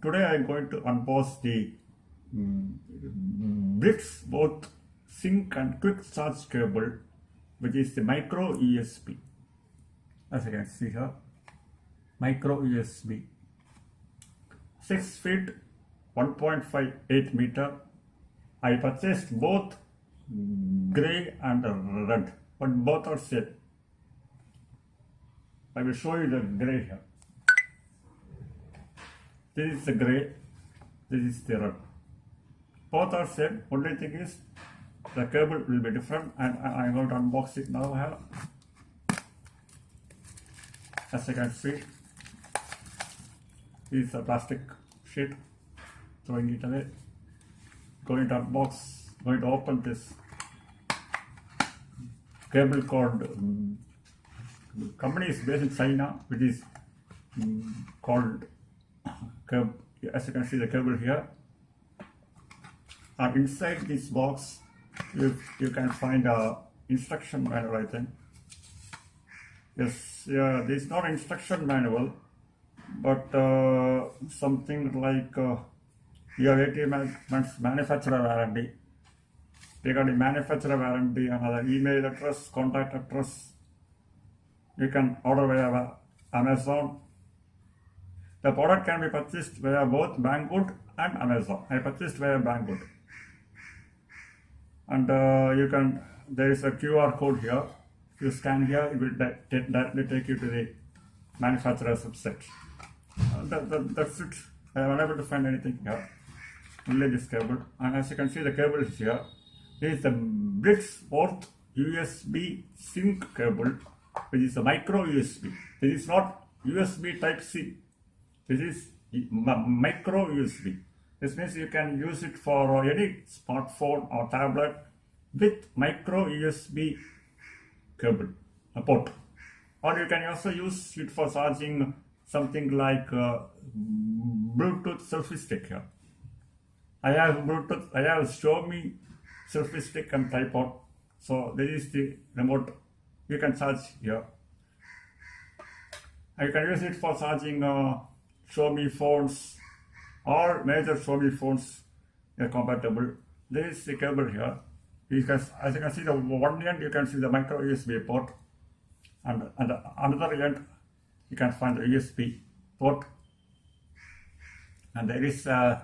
Today I am going to unbox the BlitzWolf sync and quick charge cable, which is the micro USB. As you can see here, micro USB, 6 feet, 1.58 meter. I purchased both grey and red, but both are same. I will show you the grey here. This is the grey, this is the red. Both are same. Only thing is the cable will be different, and I am going to unbox it now here. As you can see, this is a plastic sheet. Throwing it away. Going to unbox. Going to open this cable called company is based in China, which is called cable. As you can see the cable here. And inside this box, you can find a instruction manual, I think. Yes, yeah, this is not instruction manual, but something like your 18 months manufacturer warranty. Regarding manufacturer warranty, another email address, contact address. You can order via Amazon. The product can be purchased via both Banggood and Amazon. I purchased via Banggood. And there is a QR code here. If you scan here, it will directly take you to the manufacturer's website. That's it. I am unable to find anything here. Only this cable. And as you can see, the cable is here. This is the BlitzWolf USB sync cable, which is a micro USB. This is not USB Type C. This is micro USB. This means you can use it for any smartphone or tablet with micro USB cable port. Or you can also use it for charging something like Bluetooth selfie stick here. I have Bluetooth, I have Xiaomi selfie stick and tripod. So this is the remote. You can charge here. You can use it for charging Xiaomi phones. All major Xiaomi phones are compatible. There is the cable here. As you can see, the one end you can see the micro USB port, and another end you can find the USB port. And there is, as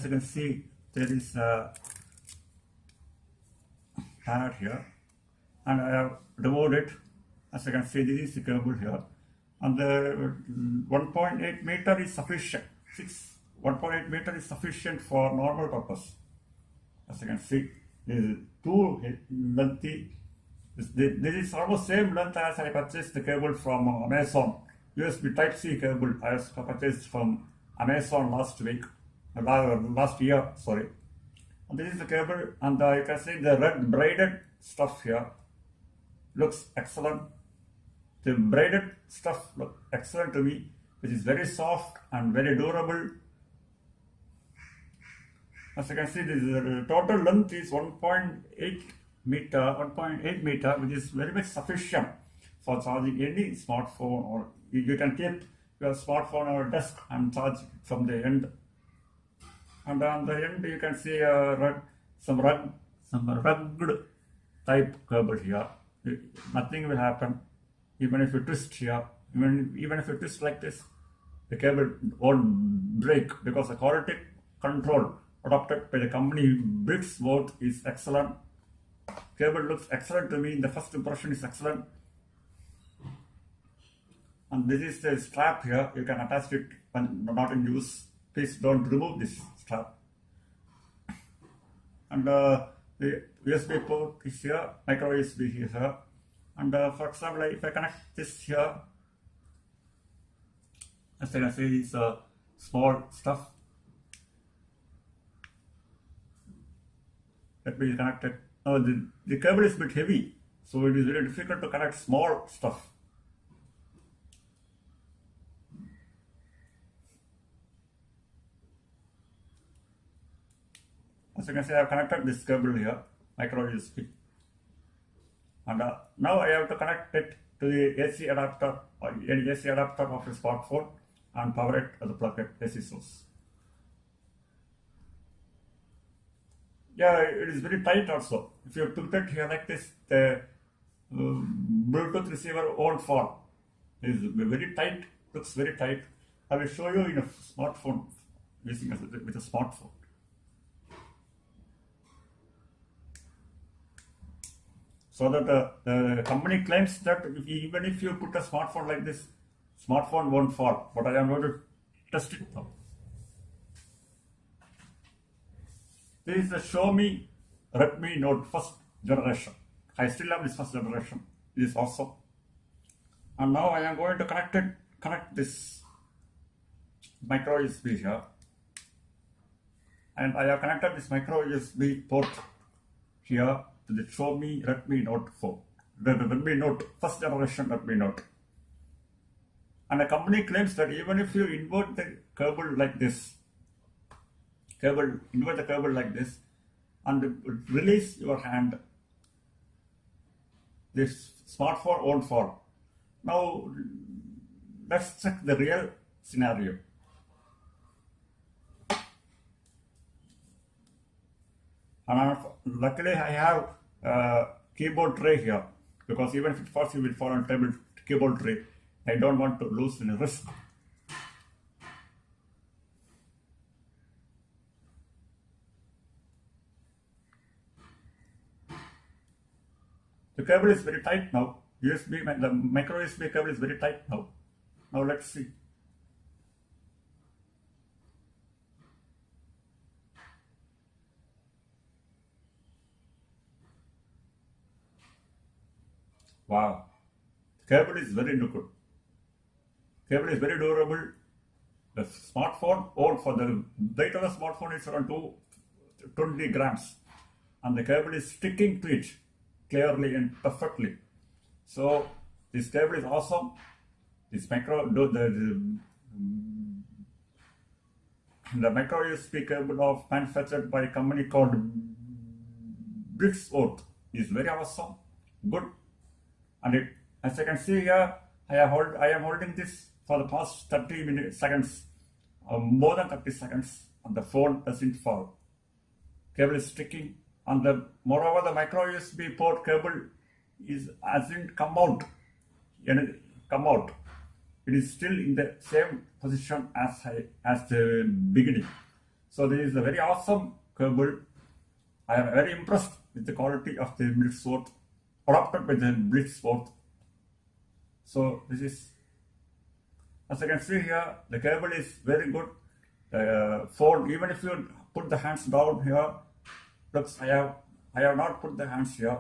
you can see, there is a pad here, and I have removed it. As you can see, this is the cable here, and the 1.8 meter is sufficient. 1.8 meter is sufficient for normal purpose. As you can see, this is too lengthy. This is almost same length as I purchased the cable from Amazon. USB Type C cable I purchased from Amazon last year, sorry. And this is the cable, and you can see the red braided stuff here. Looks excellent. The braided stuff looks excellent to me, which is very soft and very durable. As you can see, the total length is 1.8 meter, which is very much sufficient for charging any smartphone, or you can keep your smartphone on your desk and charge from the end. And on the end, you can see some rugged type cable here. Nothing will happen, even if you twist here. Even if you twist like this, the cable won't break, because the quality control adopted by the company BlitzWolf is excellent. Cable looks excellent to me. The first impression is excellent. And this is the strap here. You can attach it when not in use. Please don't remove this strap. And the USB port is here. Micro USB is here. And for example, if I connect this here, as you can see, it's small stuff. Let me connect it. Now the cable is a bit heavy, so it is very difficult to connect small stuff. As you can see, I have connected this cable here, micro USB. And now I have to connect it to the AC adapter, or any AC adapter of a smartphone. and power it as a plug at AC source. Yeah, it is very tight also. If you put it here like this, the Bluetooth receiver won't fall. It is very tight, looks very tight. I will show you in a smartphone, using with a smartphone. So that the company claims that even if you put a smartphone like this, smartphone won't fall. But I am going to test it now. This is the Xiaomi Redmi Note first generation. I still have this first generation. It is awesome. And now I am going to connect this micro USB here. And I have connected this micro USB port here to the Xiaomi Redmi Note 4. The Redmi Note, first generation Redmi Note. And the company claims that even if you invert the cable like this, invert the cable like this, and release your hand, this smartphone won't fall. Now, let's check the real scenario. And luckily, I have a keyboard tray here, because even if it falls, it will fall on table keyboard tray. I don't want to lose any risk. The cable is very tight now. The micro USB cable is very tight now. Now let's see. Wow, the cable is very good. Cable is very durable. The smartphone, for the weight of the smartphone is around 20 grams, and the cable is sticking to it clearly and perfectly. So this cable is awesome. This micro the micro USB cable manufactured by a company called BlitzWolf is very awesome, good. And as you can see here, I am holding this for the past 30 seconds, more than 30 seconds, and the phone doesn't fall. Cable is sticking, and moreover the micro USB port cable hasn't come out. It is still in the same position as the beginning. So this is a very awesome cable. I am very impressed with the quality of the BlitzWolf, adopted by the BlitzWolf. So this is, as you can see here, the cable is very good. The phone, even if you put the hands down here, looks, I have not put the hands here.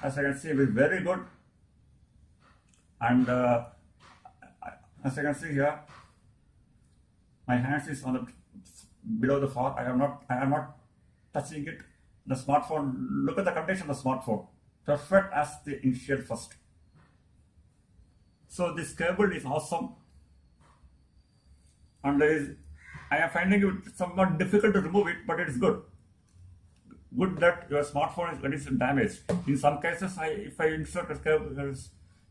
As you can see, it is very good. And as you can see here, my hands is on the below the phone. I am not touching it. The smartphone, look at the condition of the smartphone. Perfect as the initial first. So this cable is awesome, and I am finding it somewhat difficult to remove it, but it is good. Good that your smartphone is getting damaged. In some cases, if I insert a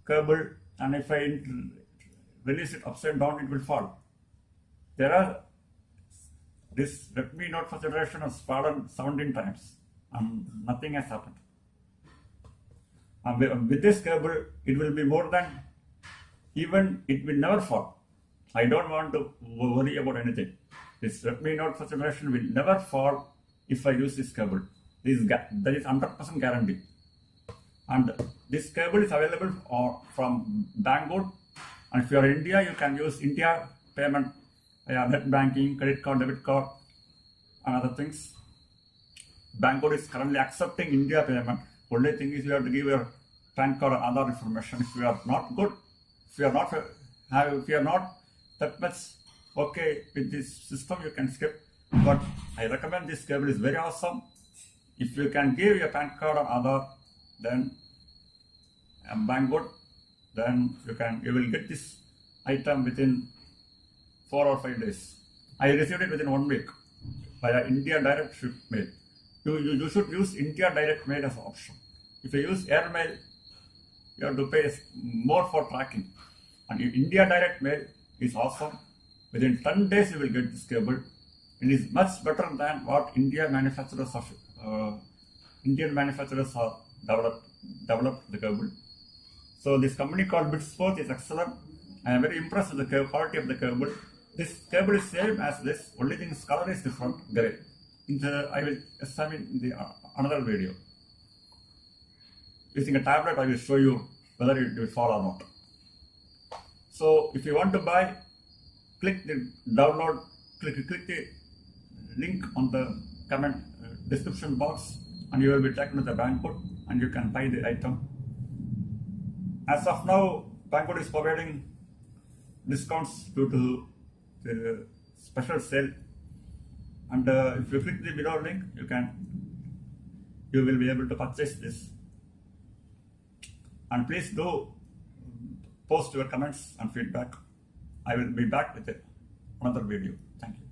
cable and if I release it upside down, it will fall. This Redmi Note first generation has fallen 17 times and nothing has happened. And with this cable, it will be more than, even it will never fall. I don't want to worry about anything. This Redmi Note first generation will never fall if I use this cable. There is 100% guarantee. And this cable is available from Banggood. And if you are in India, you can use India payment, net banking, credit card, debit card, and other things. Banggood is currently accepting India payment. Only thing is you have to give your PAN card and other information. If you are not good, if you are not that much okay with this system, you can skip. But I recommend this cable is very awesome. If you can give your PAN card or other, then Banggood, then you will get this item within 4 or 5 days. I received it within 1 week via India Direct Ship Mail. You should use India Direct Mail as an option. If you use Air Mail, you have to pay more for tracking. And India Direct Mail is awesome. Within 10 days you will get this cable. It is much better than what Indian manufacturers have developed the cable. So this company called BlitzWolf is excellent. I am very impressed with the quality of the cable. This cable is same as this, only thing is color is different, grey. I will examine in the another video. Using a tablet, I will show you whether it will fall or not. So if you want to buy, click the download, click the link on the comment description box, and you will be taken to the Banggood and you can buy the item. As of now, Banggood is providing discounts due to the special sale, and if you click the below link, you will be able to purchase this. And please do post your comments and feedback. I will be back with another video. Thank you.